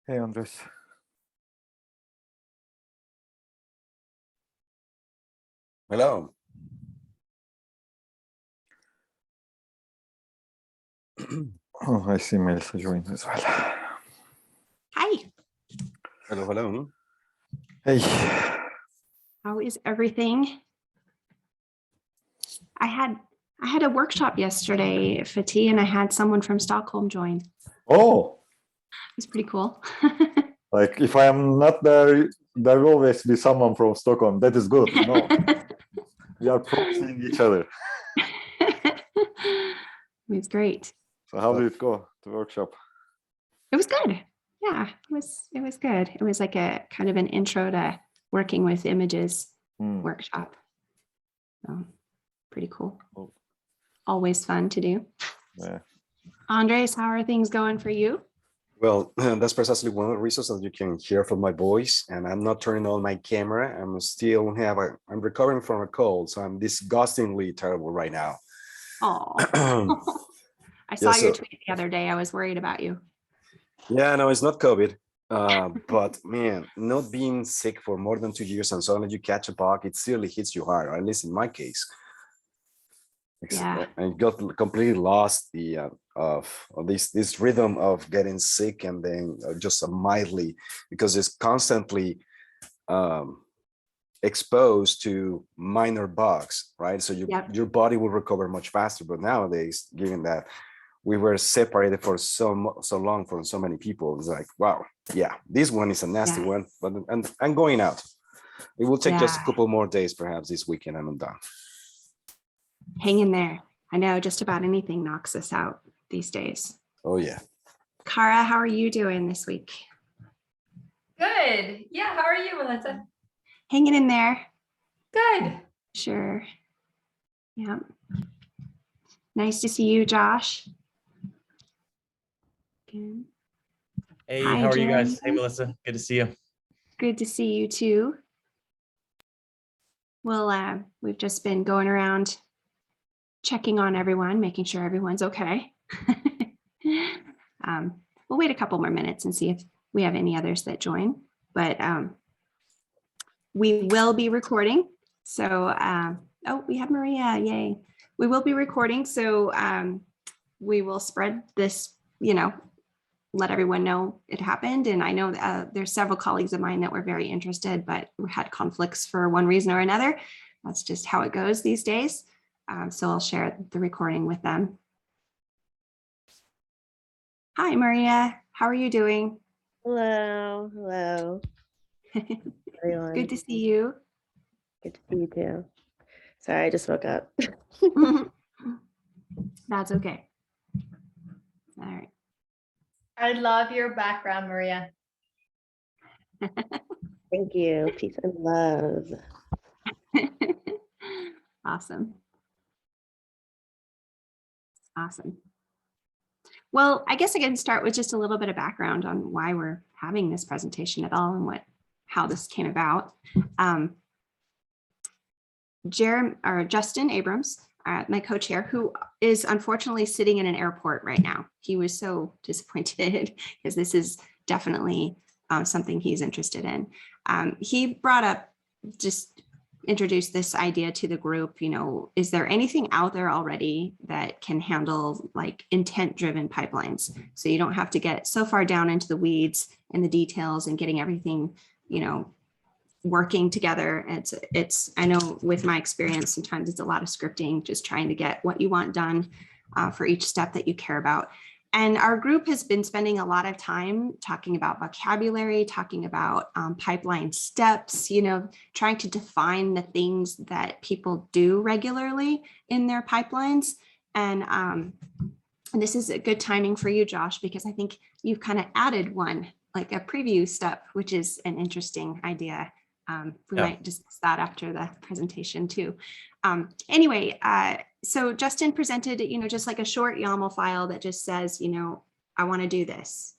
Hey, Andres. Hello. Oh, I see Melissa joined as well. Hi. Hello, hello. Hey. How is everything? I had a workshop yesterday, Fatih, and I had someone from Stockholm join. It Oh, was pretty cool. like if I am not there, there will always be someone from Stockholm. That is good. No, we are proxying each other. It was great. So how did it go, the workshop? It was good. Yeah, it was good. It was like a kind of an intro to working with images workshop. So pretty cool. Oh. Always fun to do. Yeah. Andres, how are things going for you? Well, that's precisely one of the reasons that you can hear from my voice, and I'm not turning on my camera. I'm recovering from a cold, so I'm disgustingly terrible right now. Oh, I saw your tweet the other day. I was worried about you. Yeah, no, it's not COVID. But man, not being sick for more than 2 years and suddenly you catch a bug, it seriously hits you hard, or at least in my case. Yeah. I got completely lost of this rhythm of getting sick and then just mildly, because it's constantly exposed to minor bugs, right? So your body will recover much faster. But nowadays, given that we were separated for so long from so many people, it's like, wow, yeah, this one is a nasty one. But and I'm going out. It will take just a couple more days, perhaps this weekend, and I'm done. Hang in there. I know just about anything knocks us out these days. Oh yeah. Cara, how are you doing this week? Good. Yeah, how are you, Melissa? Hanging in there. Good. Sure. Yeah. Nice to see you, Josh. Good. Hey, Hi, how are you guys? Jen. Hey, Melissa. Good to see you. Good to see you too. Well, we've just been going around checking on everyone, making sure everyone's okay. We'll wait a couple more minutes and see if we have any others that join, but we will be recording. So, oh, we have Maria, yay. We will be recording, so we will spread this, let everyone know it happened. And I know there's several colleagues of mine that were very interested, but we had conflicts for one reason or another. That's just how it goes these days. So I'll share the recording with them. Hi, Maria. How are you doing? Hello. Hello. Everyone. Good to see you. Good to see you too. Sorry, I just woke up. That's okay. All right. I love your background, Maria. Thank you. Peace and love. Awesome. Awesome. Well, I guess I can start with just a little bit of background on why we're having this presentation at all and how this came about. Justin Abrams, my co-chair, who is unfortunately sitting in an airport right now. He was so disappointed because this is definitely something he's interested in. He brought up, just introduced this idea to the group, is there anything out there already that can handle like intent-driven pipelines? So you don't have to get so far down into the weeds and the details and getting everything, working together. It's I know with my experience, sometimes it's a lot of scripting, just trying to get what you want done for each step that you care about. And our group has been spending a lot of time talking about vocabulary, talking about pipeline steps, trying to define the things that people do regularly in their pipelines. And this is a good timing for you, Josh, because I think you've kind of added one, like a preview step, which is an interesting idea. We might discuss that after the presentation too. Anyway, so Justin presented, just like a short YAML file that just says, I want to do this,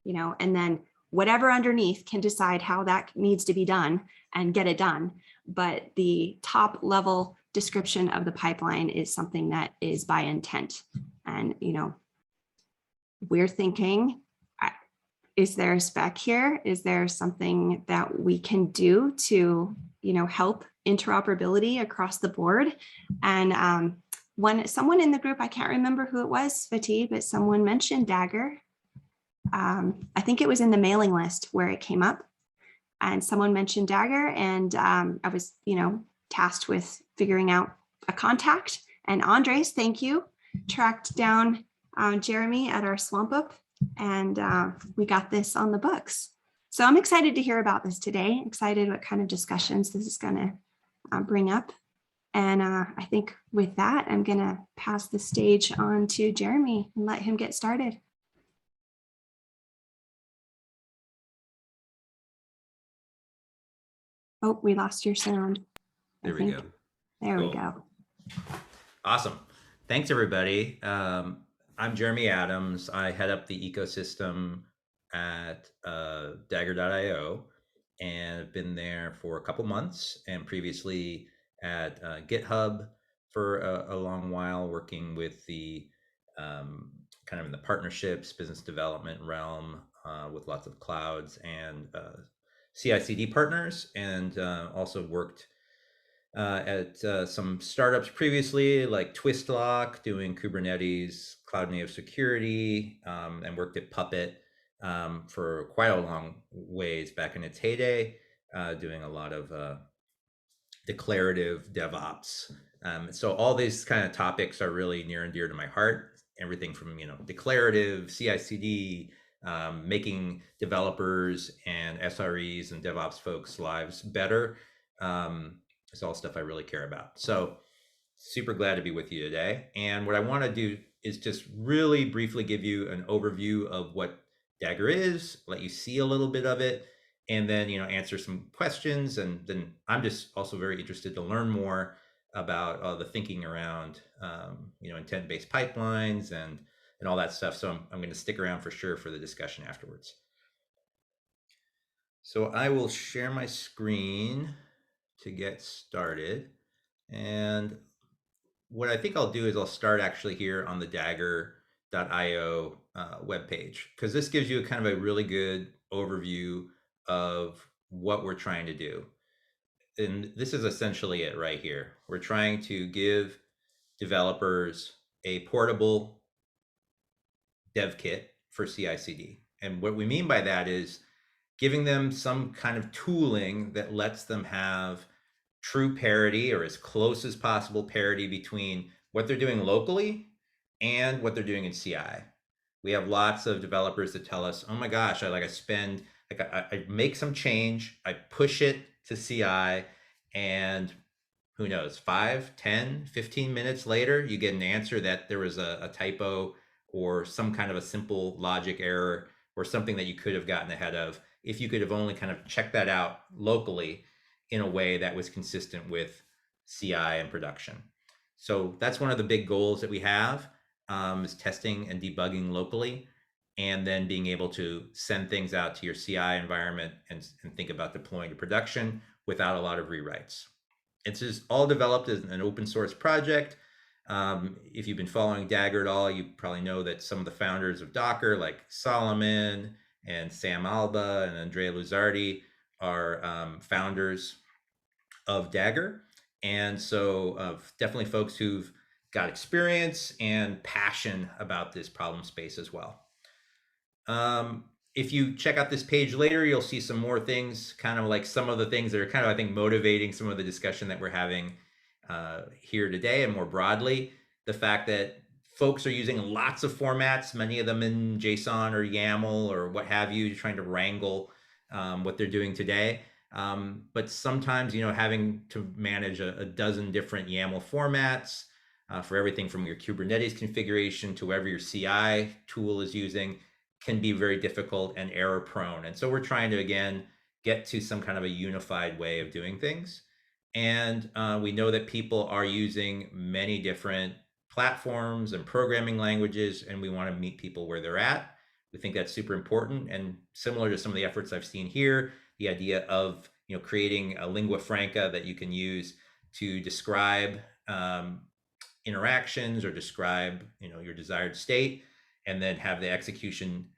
and then whatever underneath can decide how that needs to be done and get it done. But the top level description of the pipeline is something that is by intent. And, we're thinking, is there a spec here? Is there something that we can do to, help interoperability across the board? And someone in the group, I can't remember who it was, Fatih, but someone mentioned Dagger. I think it was in the mailing list where it came up, and someone mentioned Dagger, and I was, tasked with figuring out a contact. And Andres, thank you, tracked down Jeremy at our Swamp Up, and we got this on the books. So I'm excited to hear about this today. Excited what kind of discussions this is going to bring up. And I think with that, I'm going to pass the stage on to Jeremy and let him get started. Oh, we lost your sound. There we go. There Cool. we go. Awesome. Thanks, everybody. I'm Jeremy Adams. I head up the ecosystem at Dagger.io, and I've been there for a couple months, and previously at GitHub for a long while, working with the kind of in the partnerships, business development realm with lots of clouds and CI/CD partners, and also worked at some startups previously, like Twistlock, doing Kubernetes, cloud native security, and worked at Puppet for quite a long ways back in its heyday, doing a lot of declarative DevOps. So all these kind of topics are really near and dear to my heart. Everything from declarative, CI/CD, making developers and SREs and DevOps folks' lives better. It's all stuff I really care about. So super glad to be with you today. And what I want to do is just really briefly give you an overview of what Dagger is, let you see a little bit of it, and then answer some questions. And then I'm just also very interested to learn more about the thinking around intent-based pipelines and all that stuff. So I'm going to stick around for sure for the discussion afterwards. So I will share my screen to get started. And what I think I'll do is I'll start actually here on the Dagger.io webpage, because this gives you kind of a really good overview of what we're trying to do. And this is essentially it right here. We're trying to give developers a portable dev kit for CI/CD. And what we mean by that is giving them some kind of tooling that lets them have true parity, or as close as possible parity, between what they're doing locally and what they're doing in CI. We have lots of developers that tell us, oh my gosh, I make some change, I push it to CI, and who knows, 5, 10, 15 minutes later, you get an answer that there was a typo or some kind of a simple logic error or something that you could have gotten ahead of if you could have only kind of checked that out locally in a way that was consistent with CI and production. So that's one of the big goals that we have, is testing and debugging locally, and then being able to send things out to your CI environment and think about deploying to production without a lot of rewrites. It's just all developed as an open source project. If you've been following Dagger at all, you probably know that some of the founders of Docker, like Solomon and Sam Alba and Andrea Luzzardi, are founders of Dagger. And so definitely folks who've got experience and passion about this problem space as well. If you check out this page later, you'll see some more things, kind of like some of the things that are kind of, I think, motivating some of the discussion that we're having here today, and more broadly, the fact that folks are using lots of formats, many of them in JSON or YAML or what have you, trying to wrangle what they're doing today. But sometimes, having to manage a dozen different YAML formats for everything from your Kubernetes configuration to whatever your CI tool is using can be very difficult and error prone. And so we're trying to, again, get to some kind of a unified way of doing things. And we know that people are using many different platforms and programming languages, and we want to meet people where they're at. We think that's super important, and similar to some of the efforts I've seen here, the idea of creating a lingua franca that you can use to describe interactions or describe your desired state, and then have the execution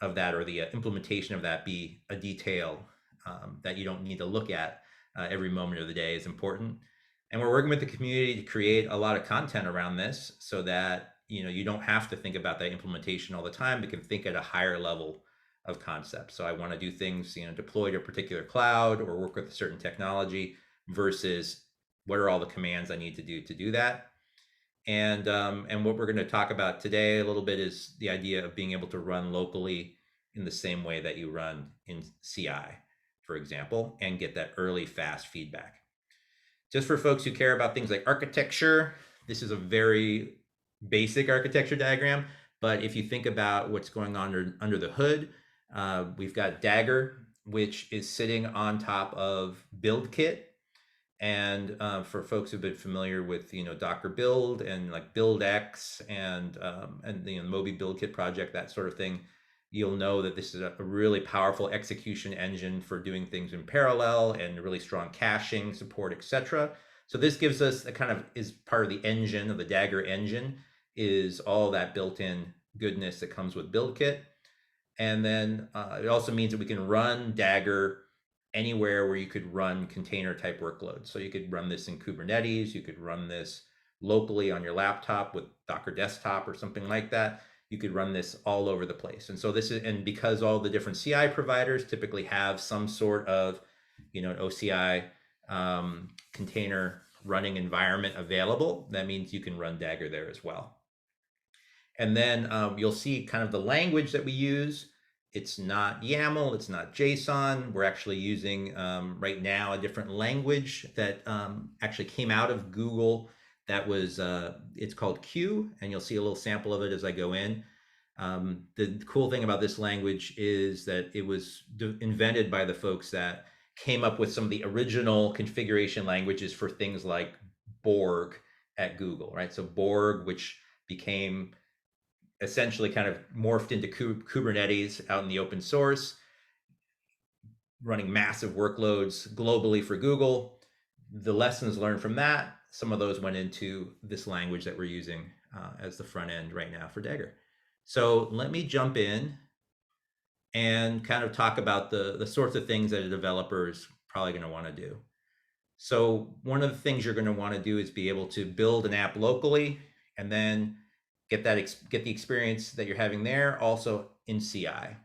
of that, or the implementation of that, be a detail that you don't need to look at every moment of the day is important. And we're working with the community to create a lot of content around this so that you don't have to think about that implementation all the time, but can think at a higher level of concept. So I want to do things, deploy to a particular cloud or work with a certain technology versus what are all the commands I need to do that. And what we're going to talk about today a little bit is the idea of being able to run locally in the same way that you run in CI, for example, and get that early fast feedback. Just for folks who care about things like architecture, this is a very basic architecture diagram. But if you think about what's going on under the hood, we've got Dagger, which is sitting on top of BuildKit. And for folks who've been familiar with Docker build and like BuildX and the Moby BuildKit project, that sort of thing, you'll know that this is a really powerful execution engine for doing things in parallel and really strong caching support, etc. So this gives us a kind of is part of the engine of the Dagger engine, is all that built-in goodness that comes with BuildKit. And then it also means that we can run Dagger anywhere where you could run container type workloads. So you could run this in Kubernetes, you could run this locally on your laptop with Docker Desktop or something like that. You could run this all over the place. And so this is, and because all the different CI providers typically have some sort of, an OCI container running environment available, that means you can run Dagger there as well. And then you'll see kind of the language that we use. It's not YAML, it's not JSON. We're actually using right now a different language that actually came out of Google. That was, it's called Q, and you'll see a little sample of it as I go in. The cool thing about this language is that it was invented by the folks that came up with some of the original configuration languages for things like Borg at Google, right? So Borg, which became essentially kind of morphed into Kubernetes out in the open source, running massive workloads globally for Google. The lessons learned from that, some of those went into this language that we're using as the front end right now for Dagger. So let me jump in and kind of talk about the sorts of things that a developer is probably going to want to do. So one of the things you're going to want to do is be able to build an app locally and then get the experience that you're having there also in CI.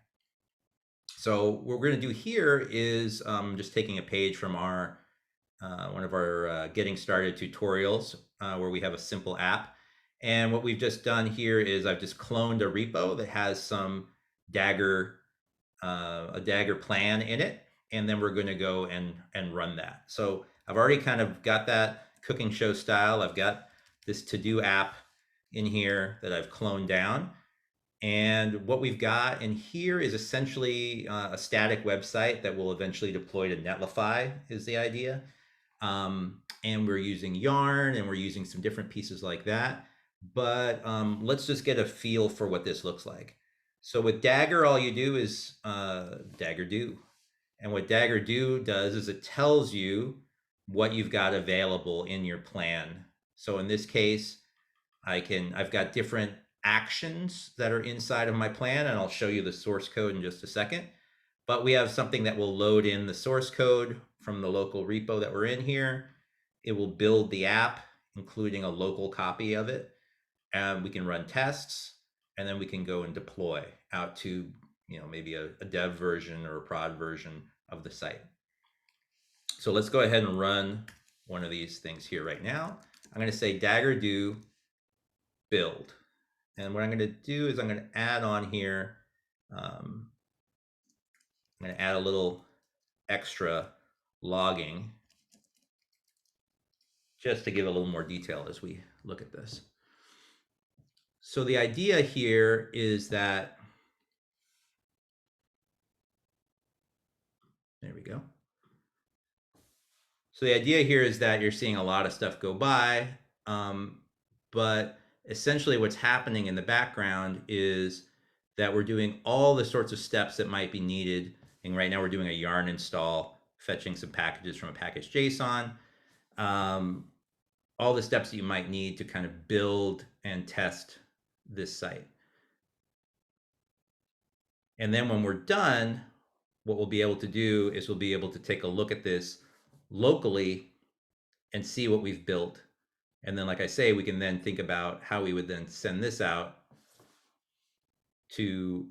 So what we're going to do here is just taking a page from our one of our getting started tutorials where we have a simple app. And what we've just done here is I've just cloned a repo that has some Dagger, a Dagger plan in it. And then we're going to go and run that. So I've already kind of got that cooking show style. I've got this to-do app in here that I've cloned down. And what we've got in here is essentially a static website that will eventually deploy to Netlify is the idea. And we're using Yarn and we're using some different pieces like that. But let's just get a feel for what this looks like. So with Dagger, all you do is Dagger do. And what Dagger do does is it tells you what you've got available in your plan. So in this case, I've got different actions that are inside of my plan, and I'll show you the source code in just a second. But we have something that will load in the source code from the local repo that we're in here. It will build the app, including a local copy of it. And we can run tests, and then we can go and deploy out to, maybe a dev version or a prod version of the site. So let's go ahead and run one of these things here right now. I'm going to say Dagger do build. And what I'm going to do is I'm going to add on here, I'm going to add a little extra logging just to give a little more detail as we look at this. So the idea here is that, there we go. So the idea here is that you're seeing a lot of stuff go by, but essentially what's happening in the background is that we're doing all the sorts of steps that might be needed. And right now we're doing a yarn install, fetching some packages from a package JSON, all the steps that you might need to kind of build and test this site. And then when we're done, what we'll be able to do is we'll be able to take a look at this locally and see what we've built. And then, like I say, we can then think about how we would then send this out to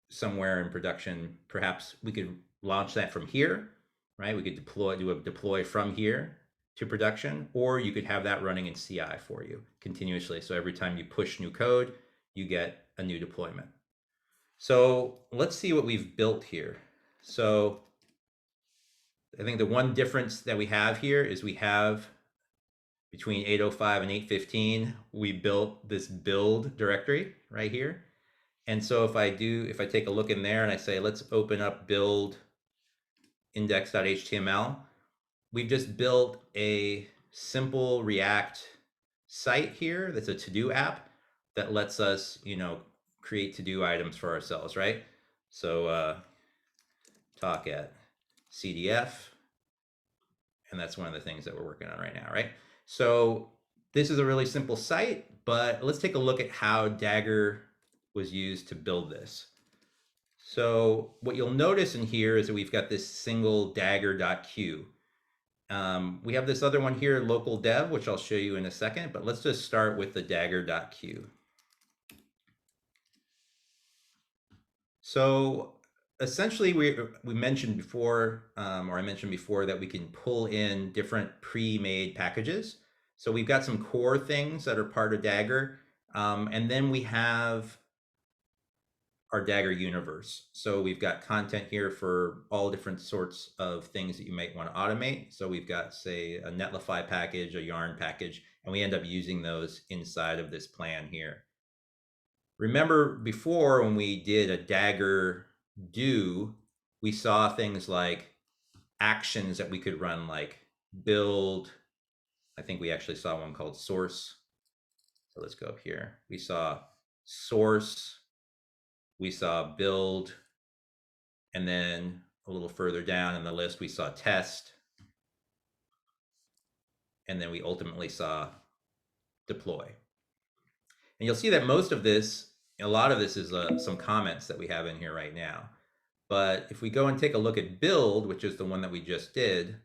somewhere in production. Perhaps we could launch that from here, right? We could do a deploy from here to production, or you could have that running in CI for you continuously. So every time you push new code, you get a new deployment. So let's see what we've built here. So I think the one difference that we have here is we have between 805 and 815, we built this build directory right here. And so if I take a look in there and I say, let's open up build index.html, we've just built a simple React site here that's a to-do app that lets us, create to-do items for ourselves, right? So talk at CDF, and that's one of the things that we're working on right now, right? So this is a really simple site, but let's take a look at how Dagger was used to build this. So what you'll notice in here is that we've got this single dagger.q. We have this other one here, local dev, which I'll show you in a second, but let's just start with the dagger.q. So essentially we mentioned before, or I mentioned before, that we can pull in different pre-made packages. So we've got some core things that are part of Dagger, and then we have our Dagger universe. So we've got content here for all different sorts of things that you might want to automate. So we've got, say, a Netlify package, a Yarn package, and we end up using those inside of this plan here. Remember before when we did a Dagger do, we saw things like actions that we could run, like build. I think we actually saw one called source. So let's go up here. We saw source, we saw build, and then a little further down in the list, we saw test. And then we ultimately saw deploy. And you'll see that most of this, a lot of this is some comments that we have in here right now. But if we go and take a look at build, which is the one that we just did,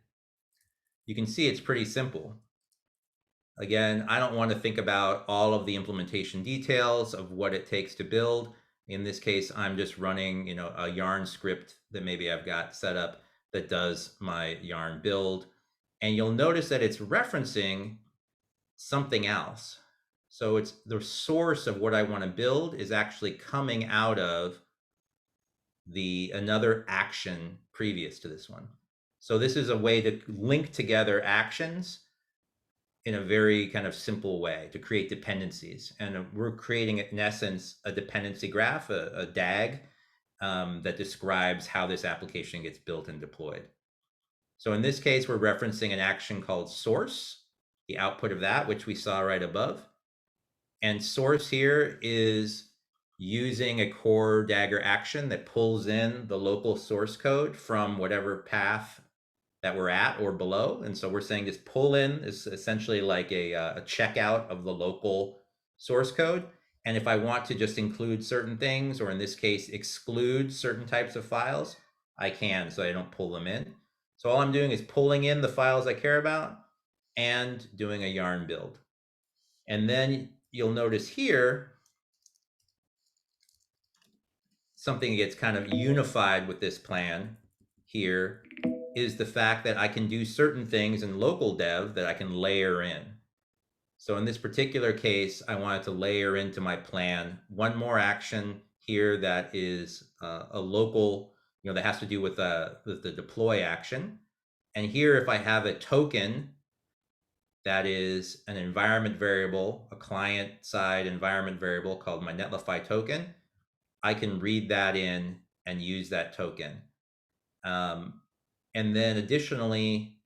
you can see it's pretty simple. Again, I don't want to think about all of the implementation details of what it takes to build. In this case, I'm just running, a Yarn script that maybe I've got set up that does my Yarn build. And you'll notice that it's referencing something else. So it's the source of what I want to build is actually coming out of another action previous to this one. So this is a way to link together actions in a very kind of simple way to create dependencies. And we're creating, in essence, a dependency graph, a DAG, that describes how this application gets built and deployed. So in this case, we're referencing an action called source, the output of that, which we saw right above. And source here is using a core Dagger action that pulls in the local source code from whatever path that we're at or below. And so we're saying this pull in is essentially like a checkout of the local source code. And if I want to just include certain things, or in this case, exclude certain types of files, I can, so I don't pull them in. So all I'm doing is pulling in the files I care about and doing a Yarn build. And then you'll notice here, something gets kind of unified with this plan here is the fact that I can do certain things in local dev that I can layer in. So in this particular case, I wanted to layer into my plan one more action here that is a local, that has to do with the deploy action. And here, if I have a token that is an environment variable, a client-side environment variable called my Netlify token, I can read that in and use that token. And then additionally,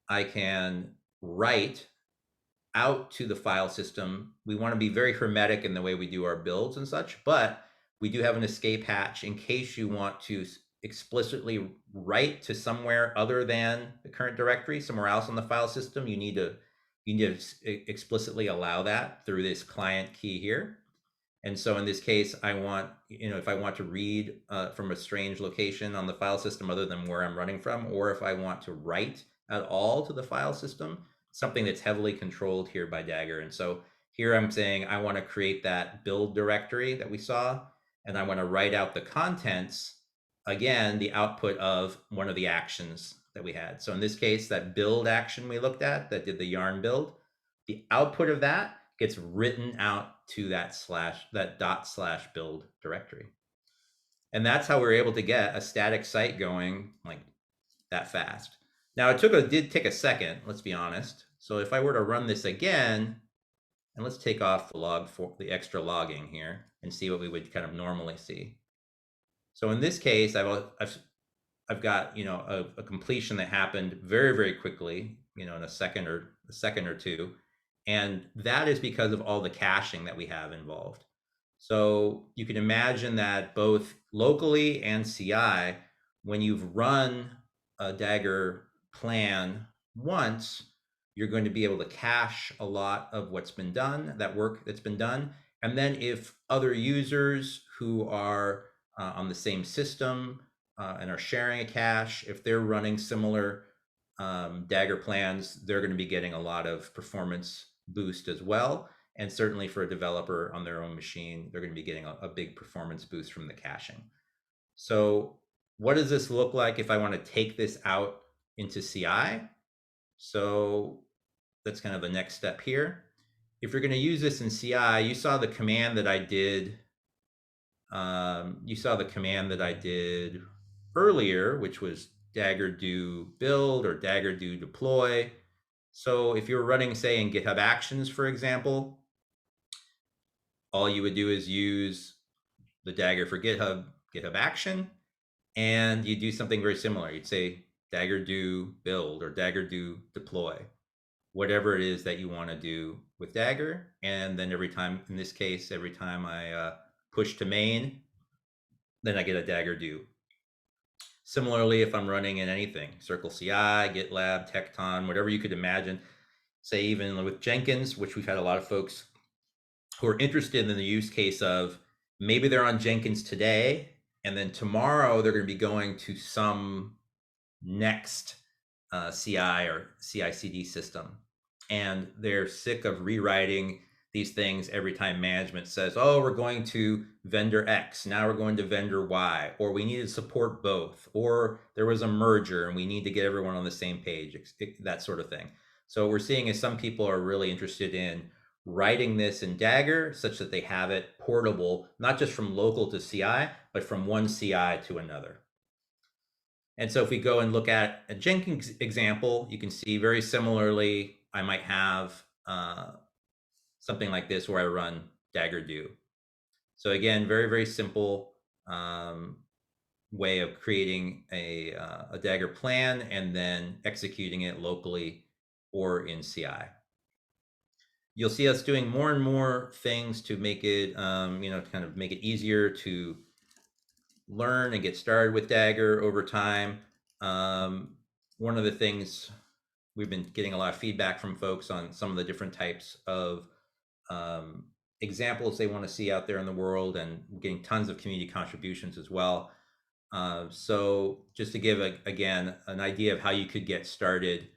I can write out to the file system. We want to be very hermetic in the way we do our builds and such, but we do have an escape hatch in case you want to explicitly write to somewhere other than the current directory, somewhere else on the file system. You need to explicitly allow that through this client key here. And so in this case, I want, if I want to read from a strange location on the file system other than where I'm running from, or if I want to write at all to the file system, something that's heavily controlled here by Dagger. And so here I'm saying I want to create that build directory that we saw, and I want to write out the contents, again, the output of one of the actions that we had. So in this case, that build action we looked at that did the yarn build, the output of that gets written out to that /build directory. And that's how we're able to get a static site going like that fast. Now it did take a second, let's be honest. So if I were to run this again, and let's take off the extra logging here and see what we would kind of normally see. So in this case, I've got a completion that happened very, very quickly, in a second or two. And that is because of all the caching that we have involved. So you can imagine that both locally and CI, when you've run a Dagger plan once, you're going to be able to cache a lot of what's been done, that work that's been done. And then if other users who are on the same system and are sharing a cache, if they're running similar Dagger plans, they're going to be getting a lot of performance boost as well. And certainly for a developer on their own machine, they're going to be getting a big performance boost from the caching. So what does this look like if I want to take this out into CI? So that's kind of the next step here. If you're going to use this in CI, you saw the command that I did. You saw the command that I did earlier, which was Dagger do build or Dagger do deploy. So if you're running, say, in GitHub Actions, for example, all you would do is use the Dagger for GitHub action, and you do something very similar. You'd say Dagger do build or Dagger do deploy, whatever it is that you want to do with Dagger. And then every time, in this case, every time I push to main, then I get a Dagger do. Similarly, if I'm running in anything, Circle CI, GitLab, Tecton, whatever you could imagine, say even with Jenkins, which we've had a lot of folks who are interested in the use case of maybe they're on Jenkins today, and then tomorrow they're going to be going to some next CI or CI/CD system. And they're sick of rewriting these things every time management says, oh, we're going to vendor X, now we're going to vendor Y, or we need to support both, or there was a merger and we need to get everyone on the same page, that sort of thing. So what we're seeing is some people are really interested in writing this in Dagger such that they have it portable, not just from local to CI, but from one CI to another. And so if we go and look at a Jenkins example, you can see very similarly, I might have something like this where I run Dagger do. So again, very, very simple way of creating a Dagger plan and then executing it locally or in CI. You'll see us doing more and more things to make it, kind of make it easier to learn and get started with Dagger over time. One of the things we've been getting a lot of feedback from folks on some of the different types of examples they want to see out there in the world, and getting tons of community contributions as well. So just to give, again, an idea of how you could get started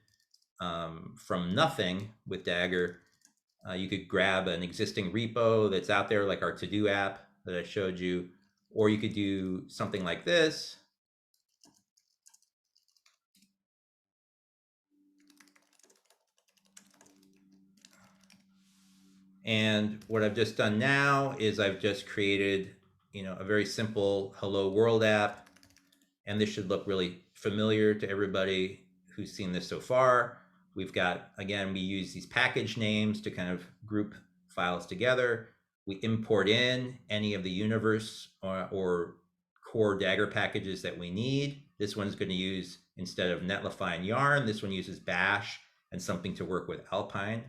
from nothing with Dagger, you could grab an existing repo that's out there, like our to-do app that I showed you, or you could do something like this. And what I've just done now is I've just created, a very simple hello world app. And this should look really familiar to everybody who's seen this so far. We've got, again, we use these package names to kind of group files together. We import in any of the universe or core Dagger packages that we need. This one's going to use, instead of Netlify and Yarn, this one uses Bash and something to work with Alpine.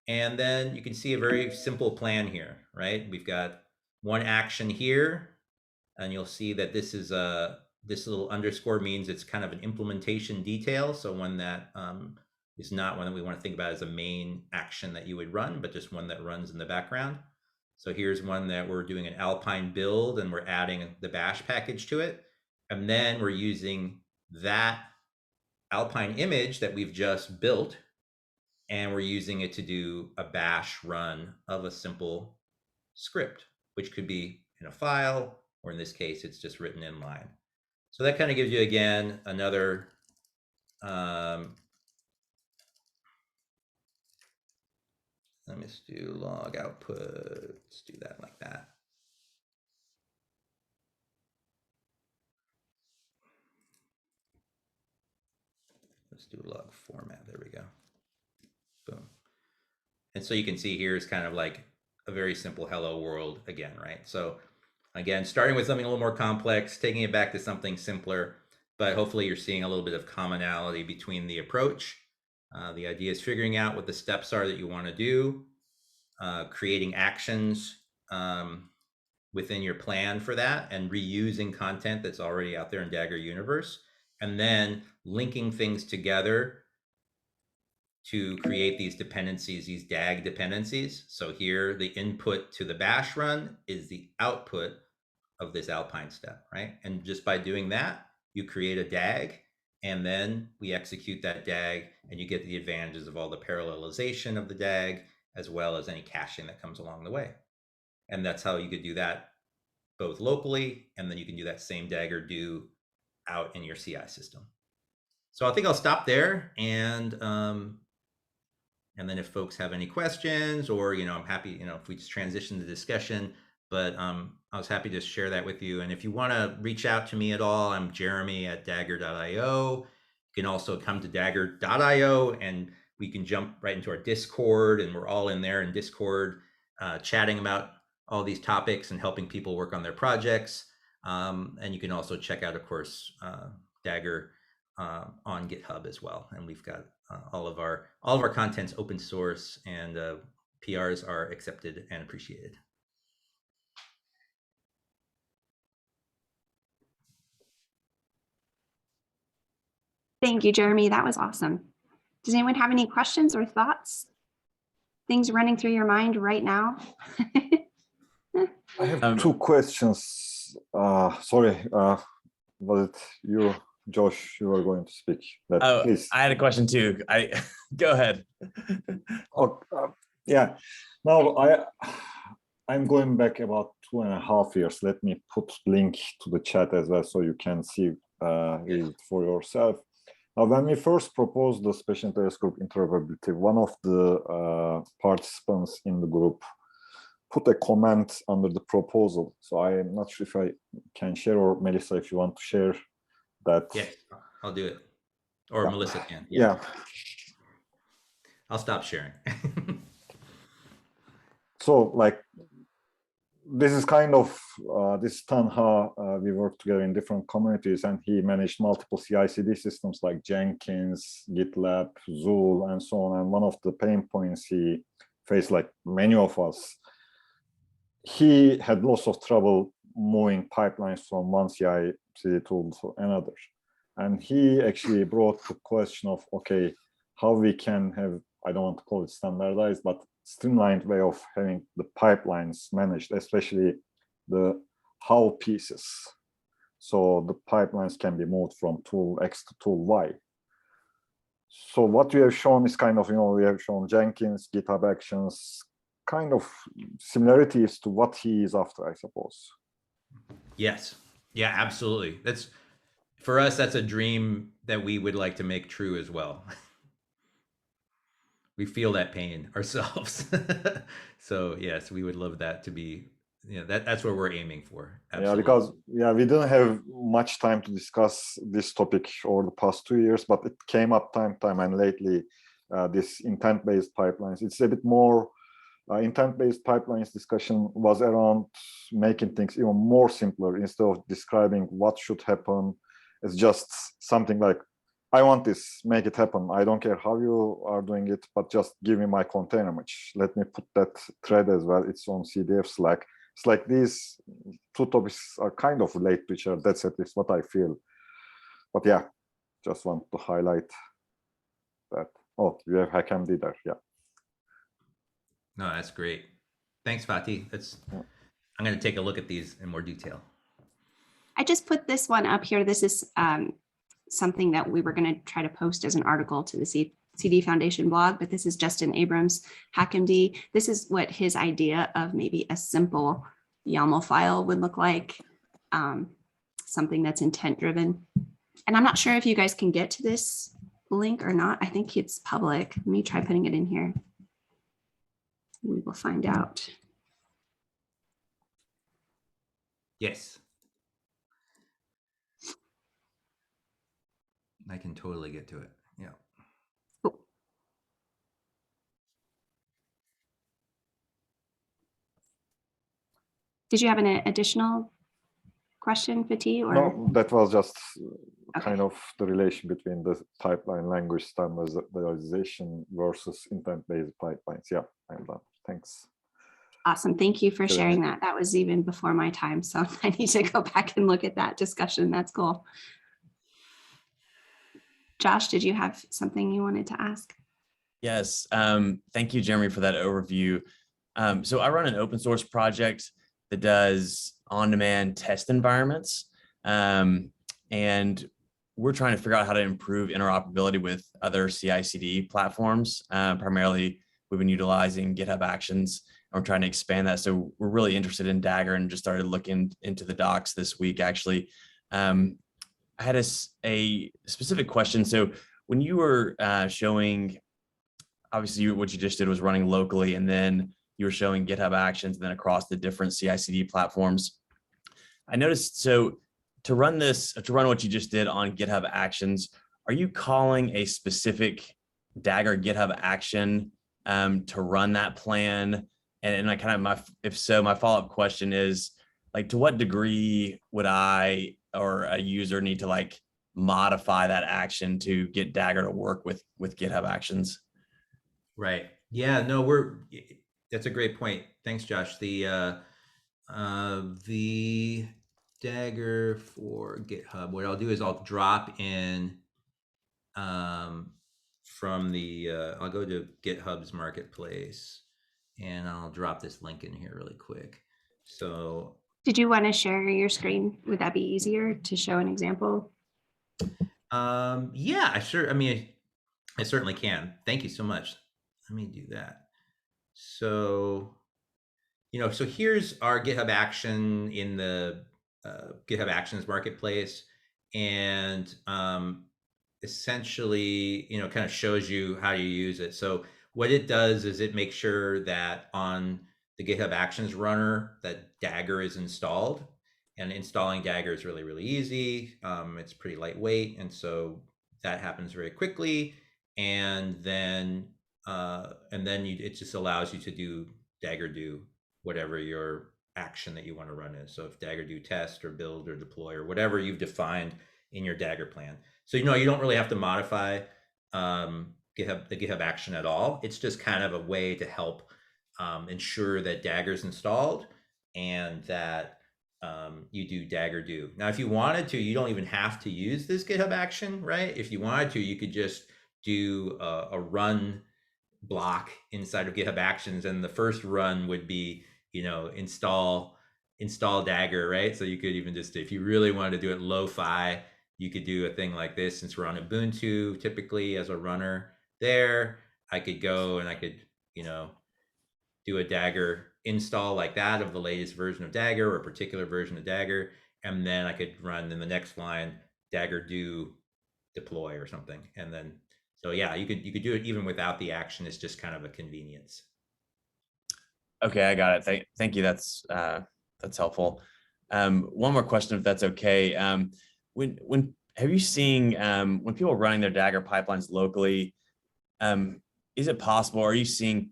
And then you can see a very simple plan here, right? We've got one action here, and you'll see that this is this little underscore means it's kind of an implementation detail. So one that is not one that we want to think about as a main action that you would run, but just one that runs in the background. So here's one that we're doing an Alpine build and we're adding the bash package to it. And then we're using that Alpine image that we've just built, and we're using it to do a bash run of a simple script, which could be in a file, or in this case, it's just written in line. So that kind of gives you, again, another let me just do log output. Let's do that like that. Let's do log format. There we go. Boom. And so you can see here is kind of like a very simple hello world again, right? So again, starting with something a little more complex, taking it back to something simpler, but hopefully you're seeing a little bit of commonality between the approach. The idea is figuring out what the steps are that you want to do, creating actions within your plan for that, and reusing content that's already out there in Dagger universe, and then linking things together to create these dependencies, these DAG dependencies. So here, the input to the bash run is the output of this Alpine step, right? And just by doing that, you create a DAG, and then we execute that DAG, and you get the advantages of all the parallelization of the DAG, as well as any caching that comes along the way. And that's how you could do that both locally, and then you can do that same Dagger do out in your CI system. So I think I'll stop there, and then if folks have any questions, or I'm happy, if we just transition the discussion. But I was happy to share that with you. And if you want to reach out to me at all, I'm Jeremy at dagger.io. You can also come to dagger.io, and we can jump right into our Discord, and we're all in there in Discord chatting about all these topics and helping people work on their projects. And you can also check out, of course, Dagger on GitHub as well. And we've got all of our content's open source, and PRs are accepted and appreciated. Thank you, Jeremy. That was awesome. Does anyone have any questions or thoughts? Things running through your mind right now? I have two questions. Sorry, was it you, Josh? You were going to speak. Please. I had a question too. Go ahead. Yeah. Now I'm going back about 2.5 years. Let me put link to the chat as well, so you can see it for yourself. Now, when we first proposed the special interest group interoperability, one of the participants in the group put a comment under the proposal. So I'm not sure if I can share, or Melissa, if you want to share that. Yeah, I'll do it. Or Melissa can. Yeah. I'll stop sharing. So like, this is kind of, this Tanha, we work together in different communities, and he managed multiple CI/CD systems like Jenkins, GitLab, Zool, and so on. And one of the pain points he faced, like many of us, he had lots of trouble moving pipelines from one CI/CD tool to another. And he actually brought the question of, okay, how we can have, I don't want to call it standardized, but streamlined way of having the pipelines managed, especially the how pieces. So the pipelines can be moved from tool X to tool Y. So what we have shown is kind of, we have shown Jenkins, GitHub Actions, kind of similarities to what he is after, I suppose. Yes. Yeah, absolutely. For us, that's a dream that we would like to make true as well. We feel that pain ourselves. So yes, we would love that to be, that's what we're aiming for. Absolutely. Yeah, because we didn't have much time to discuss this topic over the past 2 years, but it came up time, and lately this intent-based pipelines, it's a bit more intent-based pipelines discussion was around making things even more simpler. Instead of describing what should happen, it's just something like, I want this, make it happen. I don't care how you are doing it, but just give me my container image. Let me put that thread as well. It's on CDF Slack. It's like these two topics are kind of related to each other. That's at least what I feel. But yeah, just want to highlight that. Oh, you have HackMD there, yeah. No, that's great. Thanks, Fatih. I'm going to take a look at these in more detail. I just put this one up here. This is something that we were going to try to post as an article to the CD Foundation blog, but this is Justin Abrams, HackMD. This is what his idea of maybe a simple YAML file would look like, something that's intent driven. And I'm not sure if you guys can get to this link or not. I think it's public. Let me try putting it in here. We will find out. Yes. I can totally get to it. Yeah. Cool. Did you have an additional question, Fatih? Or? No, that was just Okay. kind of the relation between the pipeline language standardization versus intent-based pipelines. Yeah, I'm done. Thanks. Awesome. Thank you for Sure. sharing that. That was even before my time. So I need to go back and look at that discussion. That's cool. Josh, did you have something you wanted to ask? Yes. Thank you, Jeremy, for that overview. So I run an open source project that does on-demand test environments. And we're trying to figure out how to improve interoperability with other CI/CD platforms. Primarily, we've been utilizing GitHub Actions, and we're trying to expand that. So we're really interested in Dagger and just started looking into the docs this week, actually. I had a specific question. So when you were showing, obviously what you just did was running locally, and then you were showing GitHub Actions, and then across the different CI/CD platforms. I noticed, so to run what you just did on GitHub Actions, are you calling a specific Dagger GitHub action to run that plan? And I kind of, if so, my follow-up question is, like, to what degree would I or a user need to like modify that action to get Dagger to work with GitHub Actions? Right. Yeah, no, that's a great point. Thanks, Josh. The Dagger for GitHub, what I'll do is I'll drop in from the, I'll go to GitHub's marketplace and I'll drop this link in here really quick. So Did you want to share your screen? Would that be easier to show an example? yeah, I certainly can. Thank you so much. Let me do that. So, so here's our GitHub action in the GitHub Actions marketplace, and essentially, kind of shows you how you use it. So what it does is it makes sure that on the GitHub Actions runner that Dagger is installed, and installing Dagger is really, really easy. It's pretty lightweight, and so that happens very quickly. And then it just allows you to do Dagger do whatever your action that you want to run is. So if Dagger do test or build or deploy or whatever you've defined in your Dagger plan. So you don't really have to modify the GitHub action at all. It's just kind of a way to help ensure that Dagger's installed and that you do Dagger do. Now, if you wanted to, you don't even have to use this GitHub action, right? If you wanted to, you could just do a run block inside of GitHub Actions, and the first run would be, install Dagger, right? So you could even just, if you really wanted to do it lo-fi, you could do a thing like this. Since we're on Ubuntu, typically as a runner there, I could go and I could, do a Dagger install like that of the latest version of Dagger or a particular version of Dagger, and then I could run in the next line Dagger do deploy or something, and then so yeah, you could do it even without the action. It's just kind of a convenience. Okay, I got it. Thank you. That's helpful. One more question, if that's okay. When have you seen when people are running their Dagger pipelines locally? Is it possible? Are you seeing?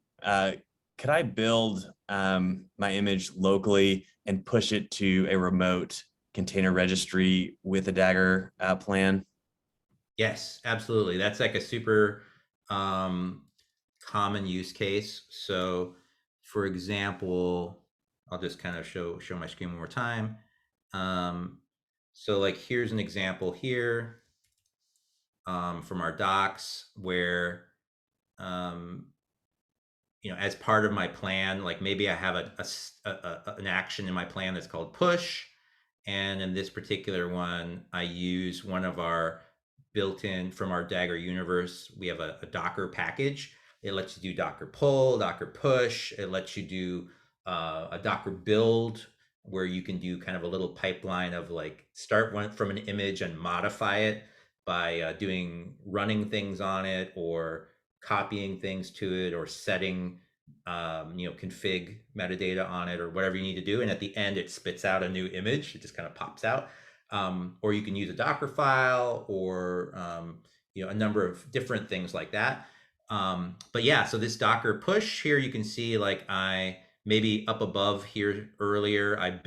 Could I build my image locally and push it to a remote container registry with a Dagger plan? Yes, absolutely. That's like a super common use case. So, for example, I'll just kind of show my screen one more time. So, like, here's an example here from our docs where as part of my plan, like maybe I have an action in my plan that's called push. And in this particular one, I use one of our built-in from our Dagger universe. We have a Docker package. It lets you do Docker pull, Docker push. It lets you do a Docker build, where you can do kind of a little pipeline of like start one from an image and modify it by running things on it, or copying things to it, or setting config metadata on it, or whatever you need to do. And at the end, it spits out a new image. It just kind of pops out. Or you can use a Docker file, or a number of different things like that. But yeah, so this Docker push here, you can see like maybe up above here earlier, I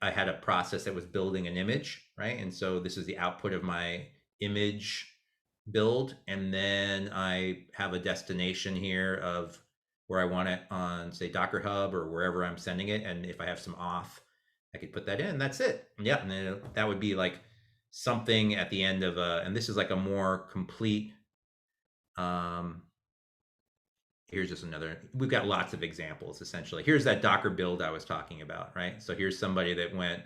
had a process that was building an image, right? And so this is the output of my image build. And then I have a destination here of where I want it on, say, Docker Hub or wherever I'm sending it. And if I have some auth, I could put that in. That's it. Yeah, and then that would be like something at the end of and this is like a more complete. Here's just another. We've got lots of examples. Essentially, here's that Docker build I was talking about, right? So here's somebody that went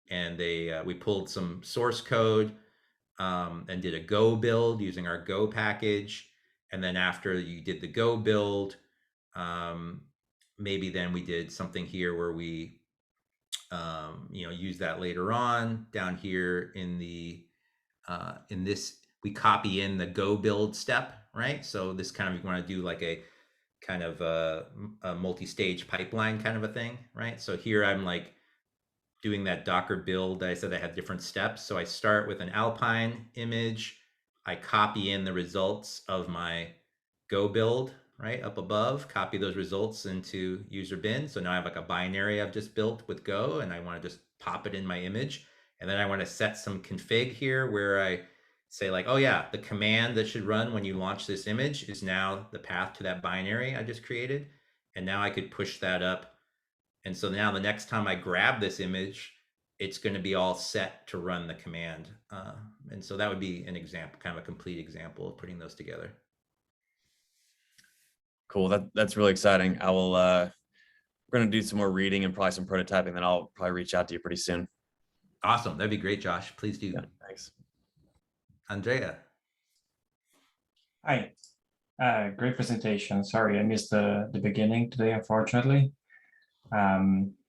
and we pulled some source code and did a Go build using our Go package. And then after you did the Go build, maybe then we did something here where we use that later on down here in this, we copy in the Go build step, right? So this kind of, you want to do like a kind of a multi-stage pipeline kind of a thing, right? So here I'm like doing that Docker build that I said I had different steps. So I start with an Alpine image. I copy in the results of my Go build, right, up above, copy those results into user bin. So now I have like a binary I've just built with Go, and I want to just pop it in my image. And then I want to set some config here where I say like, oh yeah, the command that should run when you launch this image is now the path to that binary I just created. And now I could push that up. And so now the next time I grab this image, it's going to be all set to run the command. And so that would be an example, kind of a complete example of putting those together. Cool. That's really exciting. I will, we're going to do some more reading and probably some prototyping, then I'll probably reach out to you pretty soon. Awesome. That'd be great, Josh. Please do. Yeah, thanks. Andrea. Hi. Great presentation. Sorry, I missed the beginning today, unfortunately. I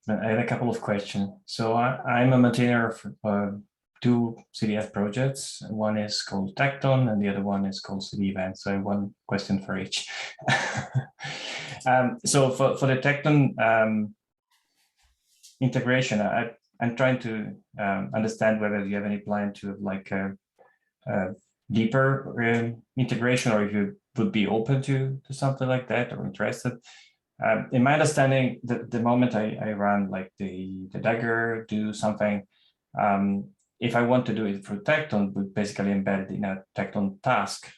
had a couple of questions. So I'm a maintainer of two CDF projects. One is called Tecton and the other one is called CD Event. So one question for each. So for the Tecton integration, I'm trying to understand whether you have any plan to have like a deeper integration, or if you would be open to something like that or interested. In my understanding, the moment I run like the Dagger, do something, if I want to do it through Tecton, would basically embed it in a Tecton task,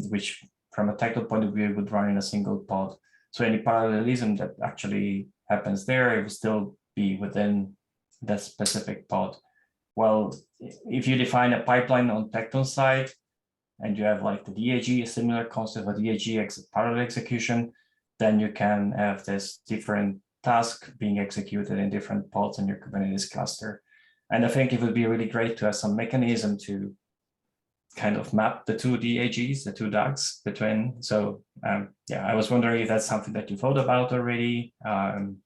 which from a Tecton point of view would run in a single pod. So any parallelism that actually happens there, it will still be within that specific pod. Well, if you define a pipeline on Tecton side, and you have like the DAG, a similar concept of DAG parallel execution, then you can have this different task being executed in different pods in your Kubernetes cluster. And I think it would be really great to have some mechanism to kind of map the two DAGs, the two DAGs between. So yeah, I was wondering if that's something that you thought about already. And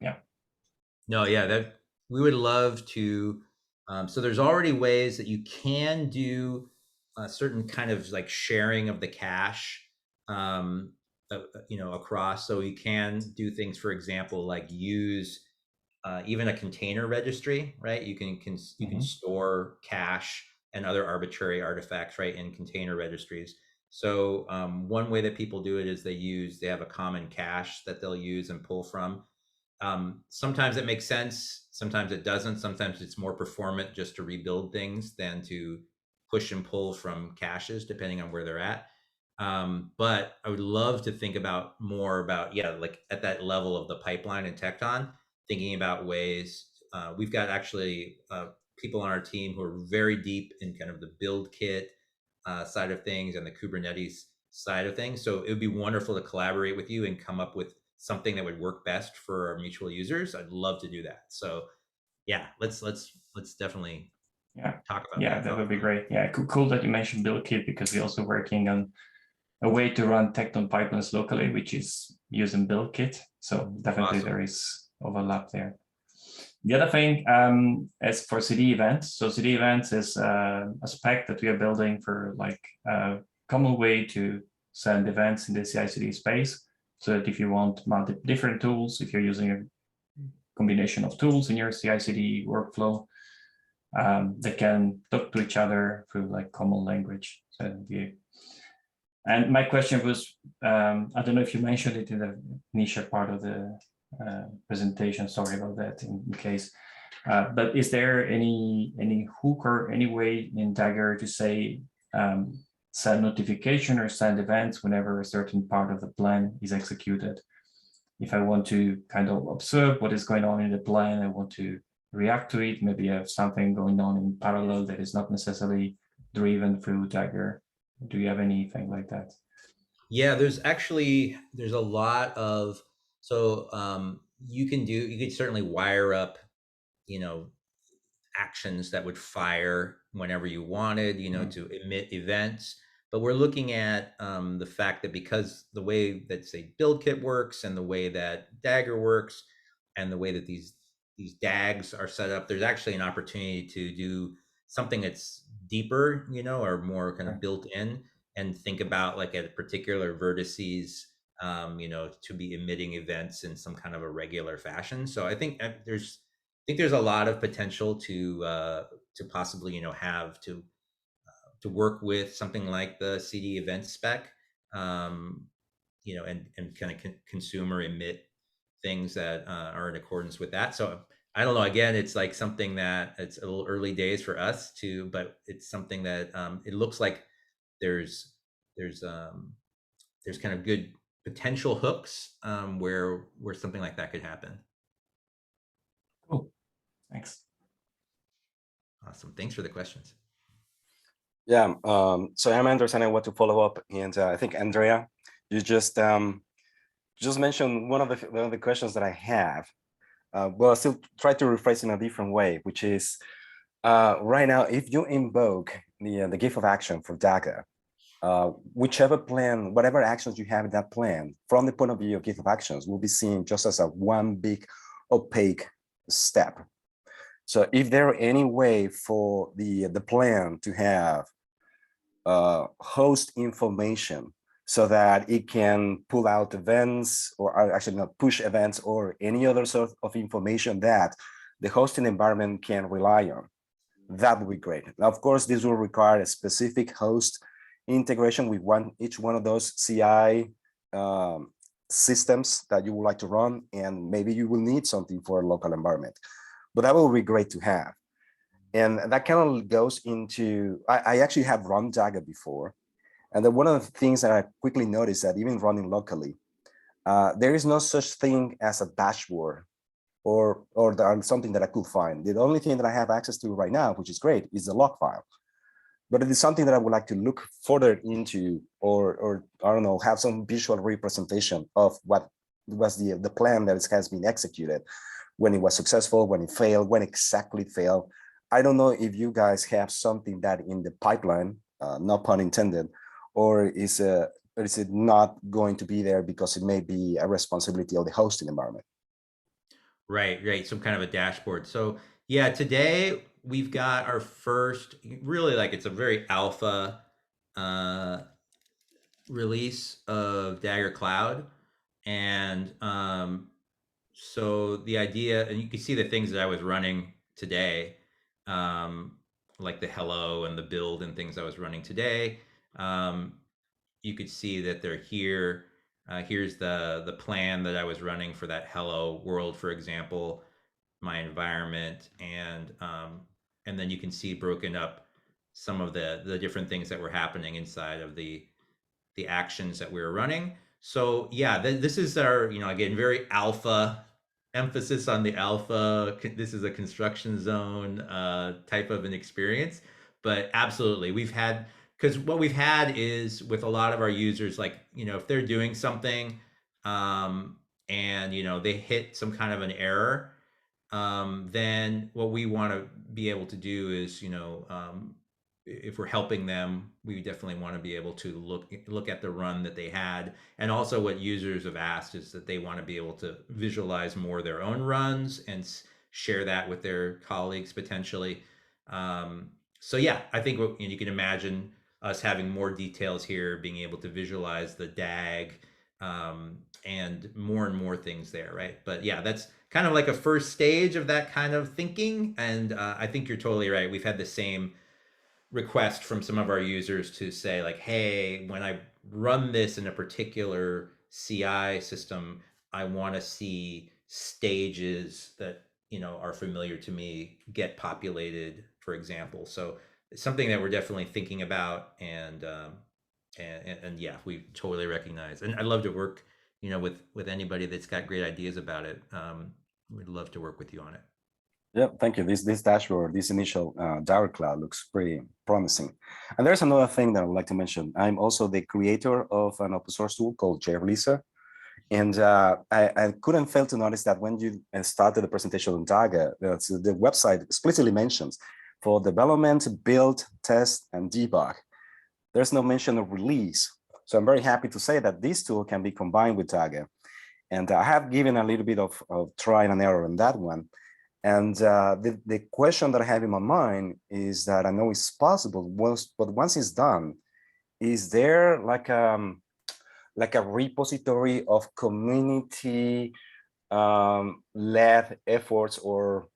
yeah. No, yeah, that we would love to. So there's already ways that you can do a certain kind of like sharing of the cache, across. So you can do things, for example, like use even a container registry, right? You can store cache and other arbitrary artifacts, right, in container registries. So one way that people do it is they have a common cache that they'll use and pull from. Sometimes it makes sense, sometimes it doesn't. Sometimes it's more performant just to rebuild things than to push and pull from caches, depending on where they're at. But I would love to think more about, like at that level of the pipeline in Tecton, thinking about ways. We've got actually people on our team who are very deep in kind of the build kit side of things and the Kubernetes side of things. So it would be wonderful to collaborate with you and come up with something that would work best for our mutual users. I'd love to do that. So yeah, let's definitely talk about that. That would be great. Yeah, cool that you mentioned BuildKit, because we're also working on a way to run Tekton pipelines locally, which is using BuildKit. So definitely there is overlap there. The other thing, as for CD events, so CD events is a spec that we are building for like a common way to send events in the CI/CD space, so that if you want multiple different tools, if you're using a combination of tools in your CI/CD workflow, they can talk to each other through like common language. And my question was, I don't know if you mentioned it in the initial part of the presentation. Sorry about that in case. But is there any hook or any way in Dagger to say send notification or send events whenever a certain part of the plan is executed? If I want to kind of observe what is going on in the plan, I want to react to it. Maybe I have something going on in parallel that is not necessarily driven through Dagger. Do you have anything like that? Yeah, there's a lot of, so you could certainly wire up, actions that would fire whenever you wanted, to emit events. But we're looking at the fact that because the way that, say, BuildKit works and the way that Dagger works and the way that these DAGs are set up, there's actually an opportunity to do something that's deeper, or more kind of built in, and think about like at particular vertices, to be emitting events in some kind of a regular fashion. So I think there's a lot of potential to possibly, have to work with something like the CD event spec, and kind of consume or emit things that are in accordance with that. So I don't know. Again, it's like something that it's a little early days for us but it's something that it looks like there's kind of good potential hooks where something like that could happen. Cool. Thanks. Awesome. Thanks for the questions. Yeah. So I'm understanding what to follow up, and I think Andrea, you just mentioned one of the questions that I have. Well, I'll still try to rephrase in a different way, which is right now, if you invoke the GIF of action for Dagger, whichever plan, whatever actions you have in that plan, from the point of view of GIF of actions, will be seen just as a one big opaque step. So if there any way for the plan to have host information so that it can pull out events, or actually not push events, or any other sort of information that the hosting environment can rely on, that would be great. Now, of course, this will require a specific host integration with each one of those CI systems that you would like to run, and maybe you will need something for a local environment, but that will be great to have. And that kind of goes into, I actually have run Dagger before, and then one of the things that I quickly noticed that even running locally, there is no such thing as a dashboard or something that I could find. The only thing that I have access to right now, which is great, is the log file. But it is something that I would like to look further into, or I don't know, have some visual representation of what was the plan that has been executed, when it was successful, when it failed, when exactly failed. I don't know if you guys have something that in the pipeline, no pun intended, or is it not going to be there because it may be a responsibility of the hosting environment? Right. Some kind of a dashboard. So yeah, today we've got our first, really, like, it's a very alpha release of Dagger Cloud. And so the idea, and you can see the things that I was running today, like the hello and the build and things I was running today. You could see that they're here. Here's the plan that I was running for that hello world, for example, my environment, and then you can see broken up some of the different things that were happening inside of the actions that we were running. So yeah, this is our, again, very alpha, emphasis on the alpha. This is a construction zone type of an experience, but absolutely, we've had because what we've had is with a lot of our users, like, if they're doing something, and, they hit some kind of an error, then what we want to be able to do is, if we're helping them, we definitely want to be able to look at the run that they had. And also what users have asked is that they want to be able to visualize more their own runs and share that with their colleagues potentially. So yeah, I think you can imagine us having more details here, being able to visualize the DAG, and more things there, right? But yeah, that's kind of like a first stage of that kind of thinking. And I think you're totally right. We've had the same request from some of our users to say like, hey, when I run this in a particular CI system, I want to see stages that are familiar to me get populated, for example. So it's something that we're definitely thinking about, and yeah, we totally recognize. And I'd love to work with anybody that's got great ideas about it. We'd love to work with you on it. Yeah, thank you. This dashboard, this initial Dagger Cloud looks pretty promising. And there's another thing that I would like to mention. I'm also the creator of an open source tool called JReleaser. And I couldn't fail to notice that when you started the presentation on Dagger, the website explicitly mentions for development, build, test, and debug. There's no mention of release. So I'm very happy to say that this tool can be combined with Dagger. And I have given a little bit of trial and error on that one. And the question that I have in my mind is that I know it's possible, but once it's done, is there like a repository of community led efforts or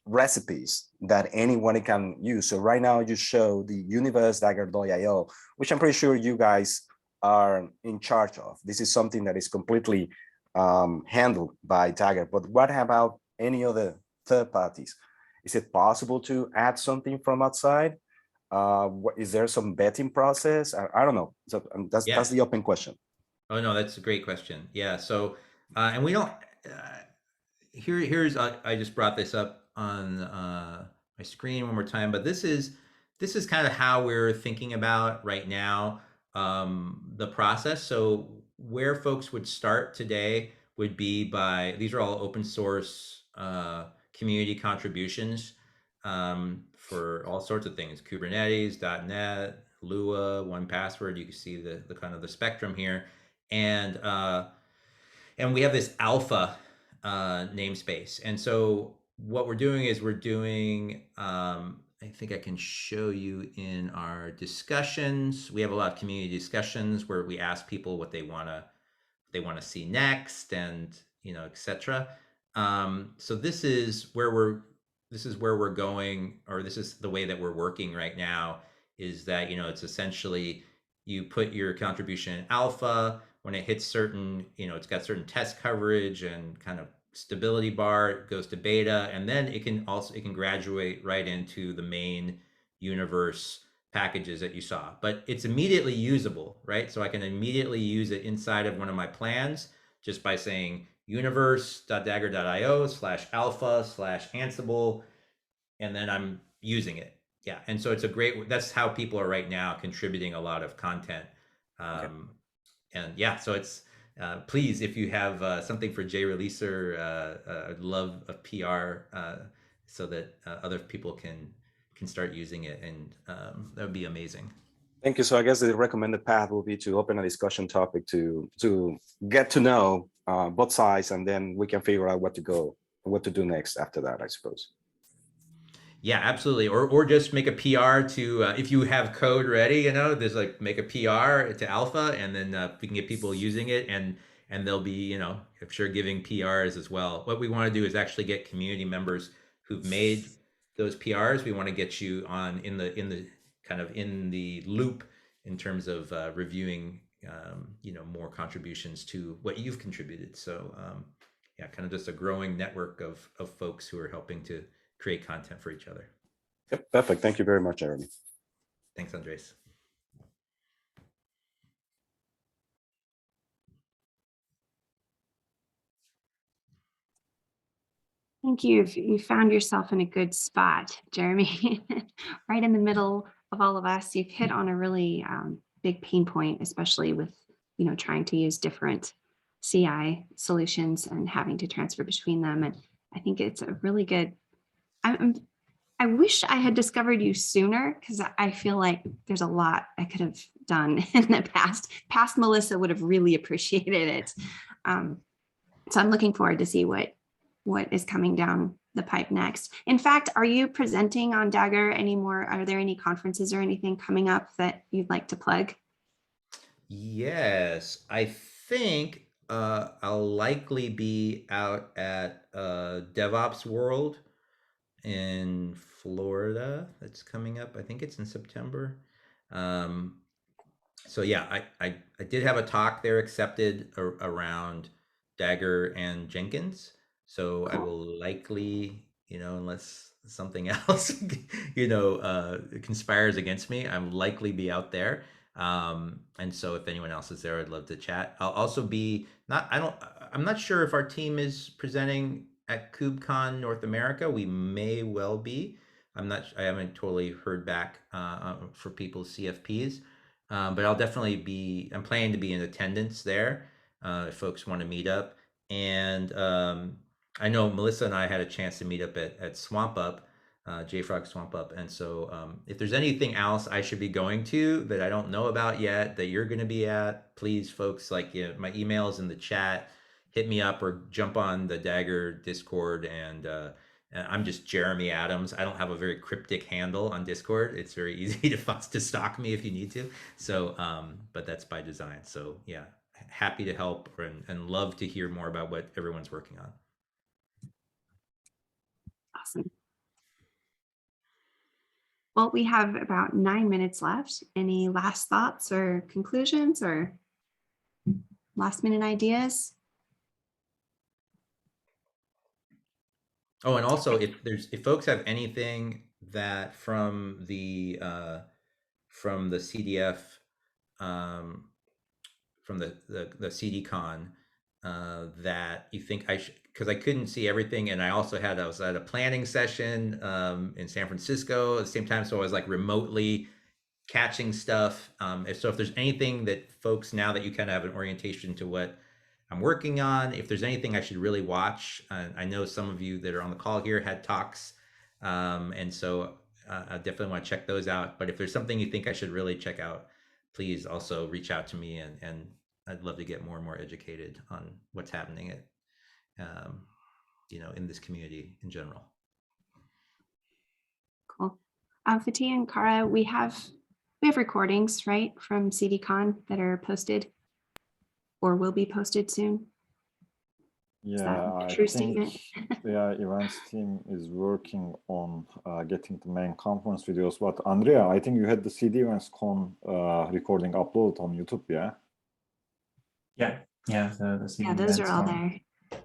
recipes that anyone can use? So right now you show the universe dagger.io, which I'm pretty sure you guys are in charge of. This is something that is completely handled by Dagger. But what about any other third parties? Is it possible to add something from outside? Is there some vetting process? I don't know. So that's the open question. Oh no, that's a great question. Yeah. So and we don't. Here's I just brought this up on my screen one more time, but this is kind of how we're thinking about right now the process. So where folks would start today would be by, these are all open source community contributions for all sorts of things: Kubernetes, .NET, Lua, 1Password. You can see the kind of the spectrum here, and we have this alpha namespace. And so what we're doing is I think I can show you in our discussions. We have a lot of community discussions where we ask people what they want to see next, and etc. So this is where we're going, or this is the way that we're working right now, is that it's essentially you put your contribution in alpha. When it hits certain, it's got certain test coverage and kind of stability bar, it goes to beta, and then it can graduate right into the main universe packages that you saw. But it's immediately usable, right? So I can immediately use it inside of one of my plans just by saying universe.dagger.io/alpha/Ansible, and then I'm using it. Yeah, and so that's how people are right now contributing a lot of content. Okay. And yeah, so it's please, if you have something for JReleaser, I'd love a PR so that other people can start using it, and that would be amazing. Thank you. So I guess the recommended path will be to open a discussion topic to get to know both sides, and then we can figure out what to do next after that, I suppose. Yeah, absolutely. Or just make a PR to, if you have code ready, there's like, make a PR to alpha, and then we can get people using it, and they'll be, I'm sure, giving PRs as well. What we want to do is actually get community members who've made those PRs. We want to get you in the loop in terms of reviewing, more contributions to what you've contributed. So yeah, kind of just a growing network of folks who are helping to create content for each other. Yep, perfect. Thank you very much, Jeremy. Thanks, Andres. Thank you. You found yourself in a good spot, Jeremy, right in the middle all of us. You've hit on a really big pain point, especially with, trying to use different CI solutions and having to transfer between them. And I think it's a really good, I wish I had discovered you sooner, because I feel like there's a lot I could have done in the past. Past Melissa would have really appreciated it. So I'm looking forward to see what is coming down the pipe next. In fact, are you presenting on Dagger anymore? Are there any conferences or anything coming up that you'd like to plug? Yes, I think I'll likely be out at DevOps World in Florida. That's coming up. I think it's in September. So yeah, I did have a talk there accepted around Dagger and Jenkins. So I will likely, unless something else, conspires against me, I'll likely be out there. And so if anyone else is there, I'd love to chat. I'll also be I'm not sure if our team is presenting at KubeCon North America. We may well be. I haven't totally heard back for people's CFPs. But I'll definitely I'm planning to be in attendance there if folks want to meet up. And I know Melissa and I had a chance to meet up at Swamp Up, JFrog Swamp Up. And so if there's anything else I should be going to that I don't know about yet that you're going to be at, please, folks, my email is in the chat. Hit me up or jump on the Dagger Discord. And I'm just Jeremy Adams. I don't have a very cryptic handle on Discord. It's very easy to stalk me if you need to. So, but that's by design. So yeah, happy to help and love to hear more about what everyone's working on. Awesome. Well, we have about 9 minutes left. Any last thoughts or conclusions or last minute ideas? Oh, and also if folks have anything that from the CDF, from the CDCon that you think I should, because I couldn't see everything, and I was at a planning session in San Francisco at the same time, so I was like remotely catching stuff. If there's anything that folks, now that you kind of have an orientation to what I'm working on, if there's anything I should really watch, I know some of you that are on the call here had talks, and so I definitely want to check those out. But if there's something you think I should really check out, please also reach out to me, and I'd love to get more and more educated on what's happening at, in this community in general. Cool. Fatih and Kara, we have recordings, right, from CDCon that are posted or will be posted soon. Yeah, I true think statement? the events team is working on getting the main conference videos. But Andrea, I think you had the CD Events Con recording uploaded on YouTube, yeah? Yeah, the CD Yeah, those are all Events there.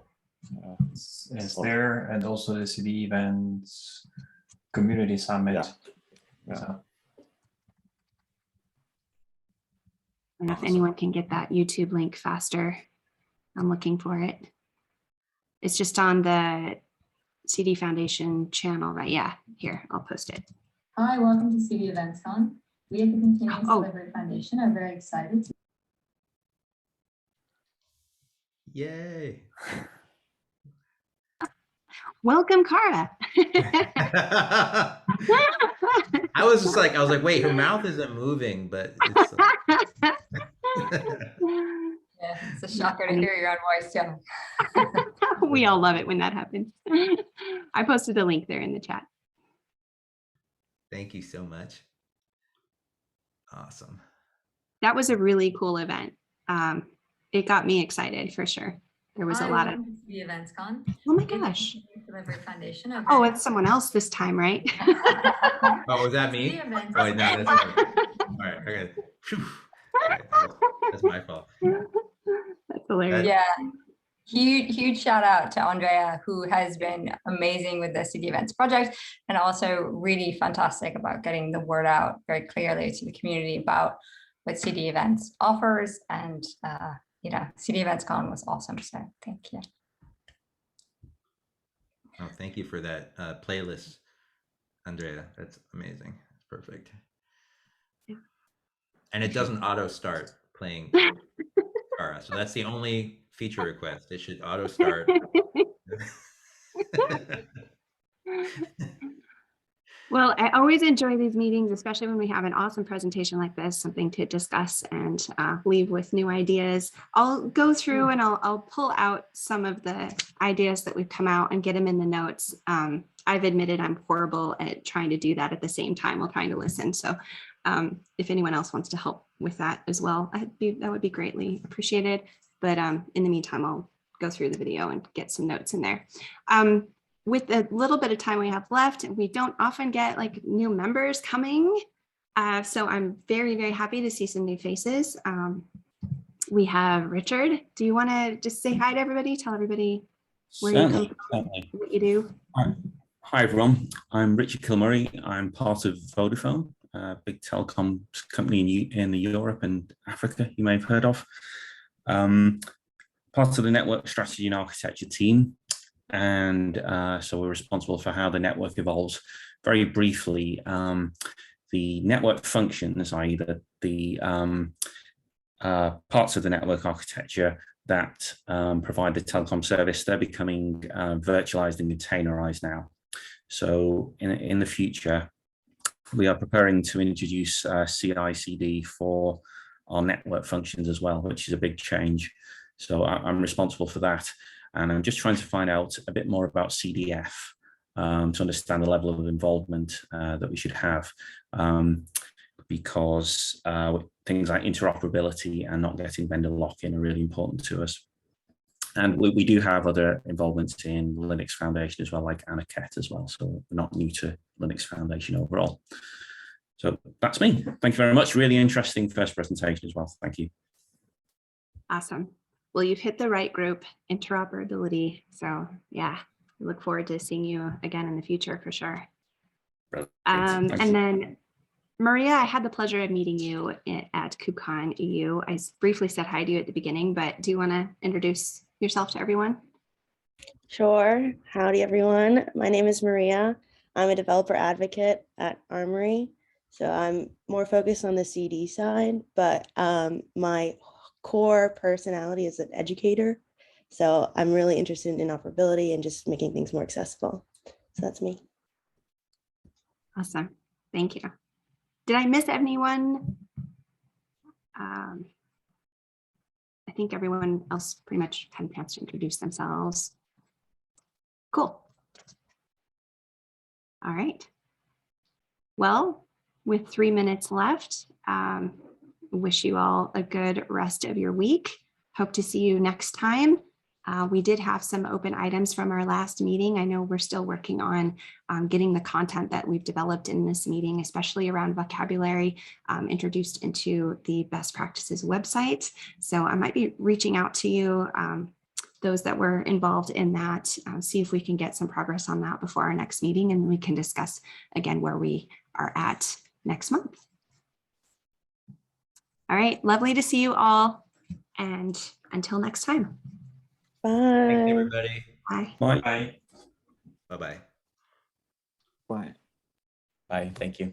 Yeah. is there, and also the CD Events Community Summit. Yeah. So. I don't know if anyone can get that YouTube link faster. I'm looking for it. It's just on the CD Foundation channel, right? Yeah, here, I'll post it. Hi, welcome to CD Events Con. We at the Continuous Delivery Foundation are very excited to. Yay. Welcome, Kara. I was like, wait, her mouth isn't moving, but it's Yeah, it's a shocker to hear your own voice too. We all love it when that happens. I posted a link there in the chat. Thank you so much. Awesome. That was a really cool event. It got me excited for sure. There was a lot of the Events Con. Oh my gosh. Delivery Foundation. Oh, it's someone else this time, right? Oh, was that me? Oh, no, that's not. All right, okay. That's my fault. That's hilarious. Yeah. Huge shout out to Andrea, who has been amazing with the CD Events project, and also really fantastic about getting the word out very clearly to the community about what CD Events offers. And CD Events Con was awesome. So thank you. Oh, thank you for that playlist, Andrea. That's amazing. Perfect. And it doesn't auto start playing Kara. So that's the only feature request. It should auto start. Well, I always enjoy these meetings, especially when we have an awesome presentation like this, something to discuss and leave with new ideas. I'll go through and I'll pull out some of the ideas that we've come out and get them in the notes. I've admitted I'm horrible at trying to do that at the same time while trying to listen. So if anyone else wants to help with that as well, that would be greatly appreciated. But in the meantime, I'll go through the video and get some notes in there. With the little bit of time we have left, we don't often get like new members coming. So I'm very, very happy to see some new faces. We have Richard. Do you want to just say hi to everybody? Tell everybody where you come from, what you do. Hi, everyone. I'm Richard Kilmurray. I'm part of Vodafone, a big telecom company in Europe and Africa you may have heard of. Part of the network strategy and architecture team. And so we're responsible for how the network evolves. Very briefly, the network functions, i.e. the parts of the network architecture that provide the telecom service, they're becoming virtualized and containerized now. So in the future, we are preparing to introduce CI/CD for our network functions as well, which is a big change. So I'm responsible for that. And I'm just trying to find out a bit more about CDF to understand the level of involvement that we should have, because things like interoperability and not getting vendor lock-in are really important to us. And we do have other involvements in Linux Foundation as well, like Anaket as well. So we're not new to Linux Foundation overall. So that's me. Thank you very much. Really interesting first presentation as well. Thank you. Awesome. Well, you've hit the right group, interoperability. So yeah, we look forward to seeing you again in the future for sure. And then Maria, I had the pleasure of meeting you at KubeCon EU. I briefly said hi to you at the beginning, but do you want to introduce yourself to everyone? Sure. Howdy, everyone. My name is Maria. I'm a developer advocate at Armory. So I'm more focused on the CD side, but my core personality is an educator. So I'm really interested in interoperability and just making things more accessible. So that's me. Awesome. Thank you. Did I miss anyone? I think everyone else pretty much had a chance to introduce themselves. Cool. All right. Well, with 3 minutes left, wish you all a good rest of your week. Hope to see you next time. We did have some open items from our last meeting. I know we're still working on getting the content that we've developed in this meeting, especially around vocabulary, introduced into the best practices website. So I might be reaching out to you, those that were involved in that, see if we can get some progress on that before our next meeting, and we can discuss again where we are at next month. All right, lovely to see you all, and until next time. Bye. Thanks, everybody. Bye. Bye. Bye-bye. Bye. Bye. Thank you.